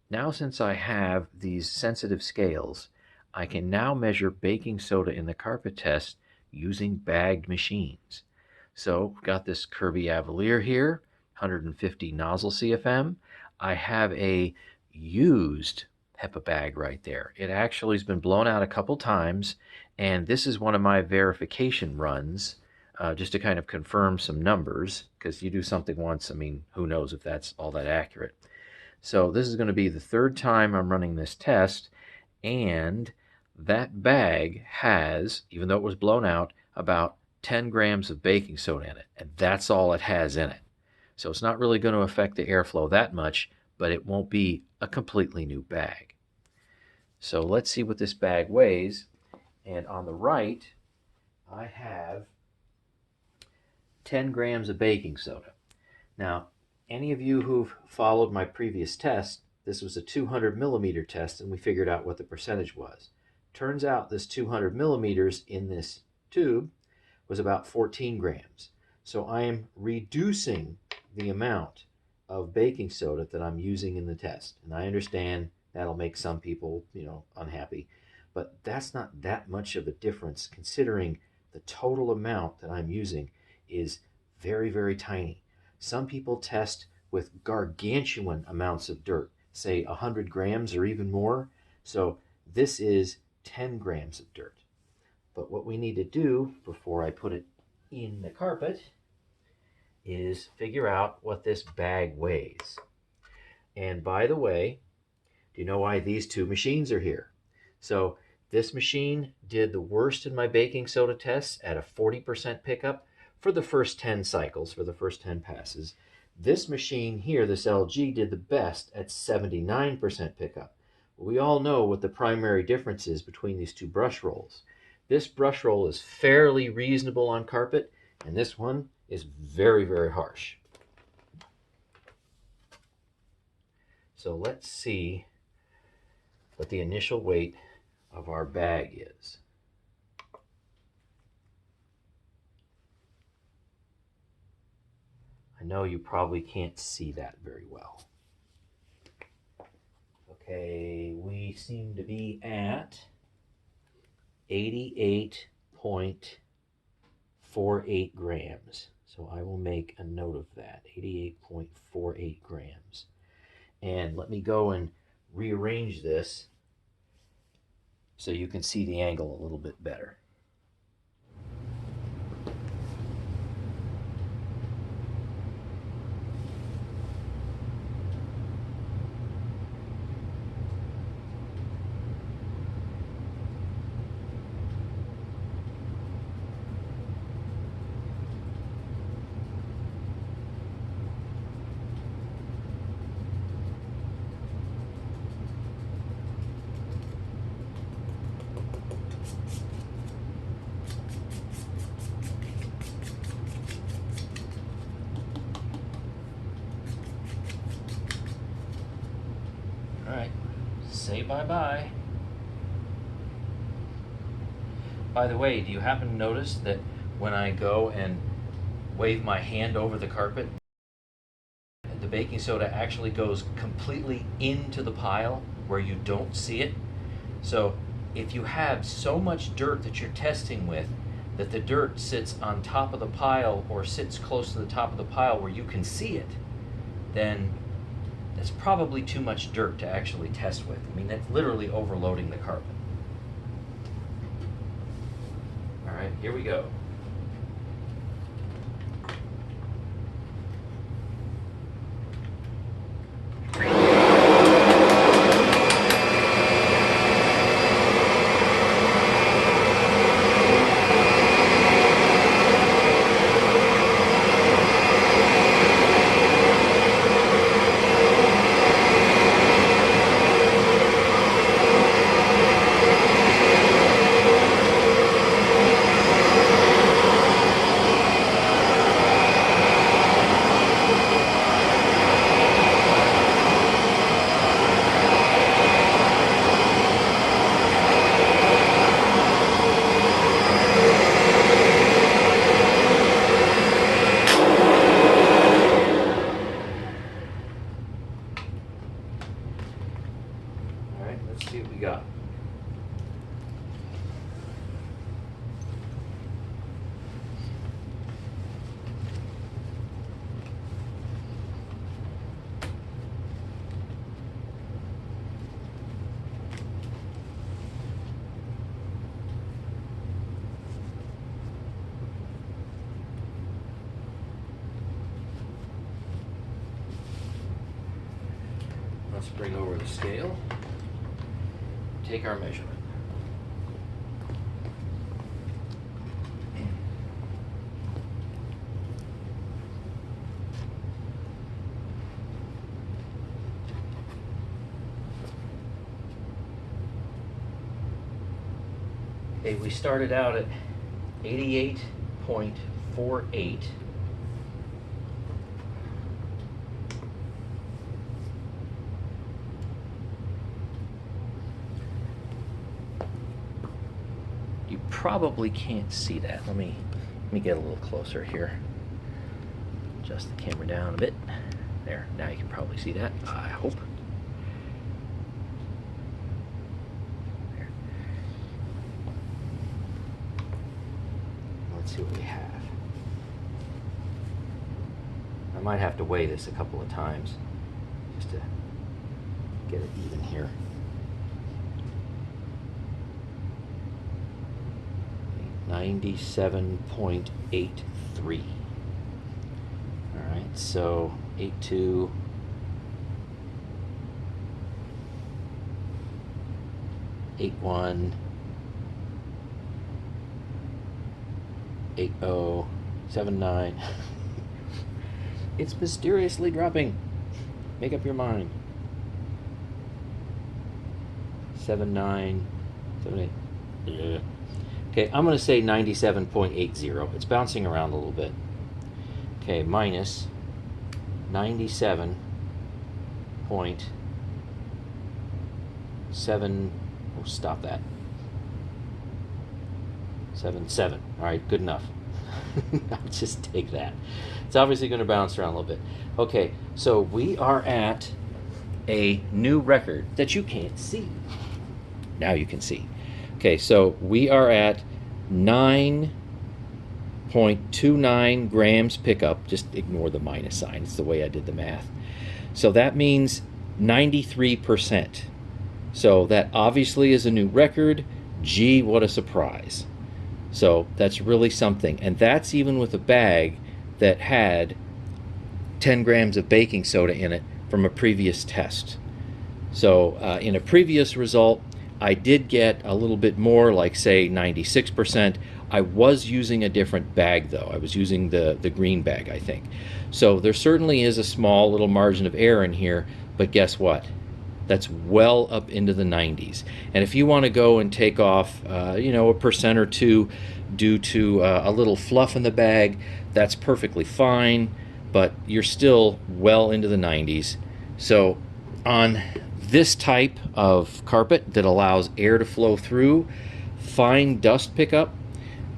Now, since I have these sensitive scales, I can now measure baking soda in the carpet test using bagged machines. So we've got this Kirby Avalir here, 150 nozzle CFM. I have a used HEPA bag right there. It actually has been blown out a couple times, and this is one of my verification runs, just to kind of confirm some numbers, because you do something once, I mean, who knows if that's all that accurate. So this is going to be the third time I'm running this test, and that bag has, even though it was blown out, about 10 grams of baking soda in it, and that's all it has in it. So it's not really going to affect the airflow that much, but it won't be a completely new bag. So let's see what this bag weighs. And on the right, I have 10 grams of baking soda. Now, any of you who've followed my previous test, this was a 200 millimeter test, and we figured out what the percentage was. Turns out this 200 millimeters in this tube was about 14 grams. So I am reducing the amount of baking soda that I'm using in the test. And I understand that'll make some people, unhappy, but that's not that much of a difference considering the total amount that I'm using is very, very tiny. Some people test with gargantuan amounts of dirt, say 100 grams or even more. So this is 10 grams of dirt. But what we need to do before I put it in the carpet is figure out what this bag weighs. And by the way, do you know why these two machines are here? So this machine did the worst in my baking soda tests at a 40% pickup for the first 10 cycles, for the first 10 passes. This machine here, this LG, did the best at 79% pickup. We all know what the primary difference is between these two brush rolls. This brush roll is fairly reasonable on carpet, and this one is very, very harsh. So let's see what the initial weight of our bag is. I know you probably can't see that very well. Okay, we seem to be at 88.48 grams. So I will make a note of that, 88.48 grams. And let me go and rearrange this so you can see the angle a little bit better. All right, say bye-bye. By the way, do you happen to notice that when I go and wave my hand over the carpet, the baking soda actually goes completely into the pile where you don't see it? So if you have so much dirt that you're testing with that the dirt sits on top of the pile or sits close to the top of the pile where you can see it, then that's probably too much dirt to actually test with. I mean, that's literally overloading the carpet. All right, here we go. let's see what we got. Let's bring over the scale, take our measurement. Okay, we started out at 88.48. You probably can't see that. Let me get a little closer here. Adjust the camera down a bit. There, now you can probably see that, I hope. There. Let's see what we have. I might have to weigh this a couple of times just to get it even here. 97.83. All right, so 82. 81. 8079. It's mysteriously dropping. Make up your mind. 79, 78. Yeah. Okay, I'm going to say 97.80. It's bouncing around a little bit. Okay, minus 97.7. Oh, stop that. 77. All right, good enough. I'll just take that. It's obviously going to bounce around a little bit. Okay, so we are at a new record that you can't see. Now you can see. Okay, so we are at 9.29 grams pickup. Just ignore the minus sign. It's the way I did the math. So that means 93%. So that obviously is a new record. Gee, what a surprise. So that's really something. And that's even with a bag that had 10 grams of baking soda in it from a previous test. So in a previous result, I did get a little bit more, like say 96%. I was using a different bag though. I was using the green bag, I think. So there certainly is a small little margin of error in here, but guess what? That's well up into the 90s. And if you want to go and take off, you know, a percent or two due to a little fluff in the bag, that's perfectly fine, but you're still well into the 90s. So on this type of carpet that allows air to flow through, fine dust pickup,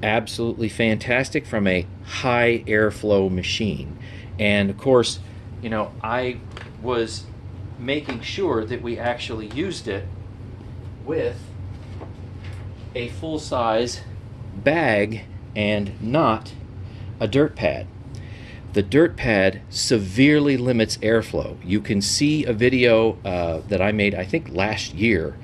absolutely fantastic from a high airflow machine. And of course, you know, I was making sure that we actually used it with a full-size bag and not a dirt pad. The dirt pad severely limits airflow. You can see a video that I made, I think last year,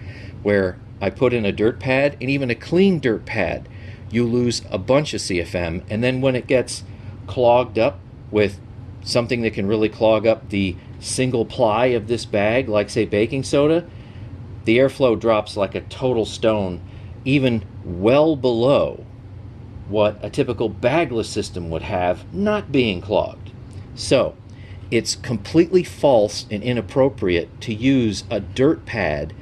where I put in a dirt pad, and even a clean dirt pad, you lose a bunch of CFM, and then when it gets clogged up with something that can really clog up the single ply of this bag, like say baking soda, the airflow drops like a total stone, even well below what a typical bagless system would have, not being clogged. So it's completely false and inappropriate to use a dirt pad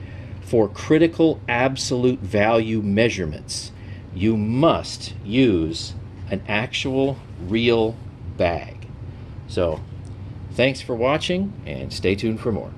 for critical absolute value measurements. You must use an actual real bag. So thanks for watching, and stay tuned for more.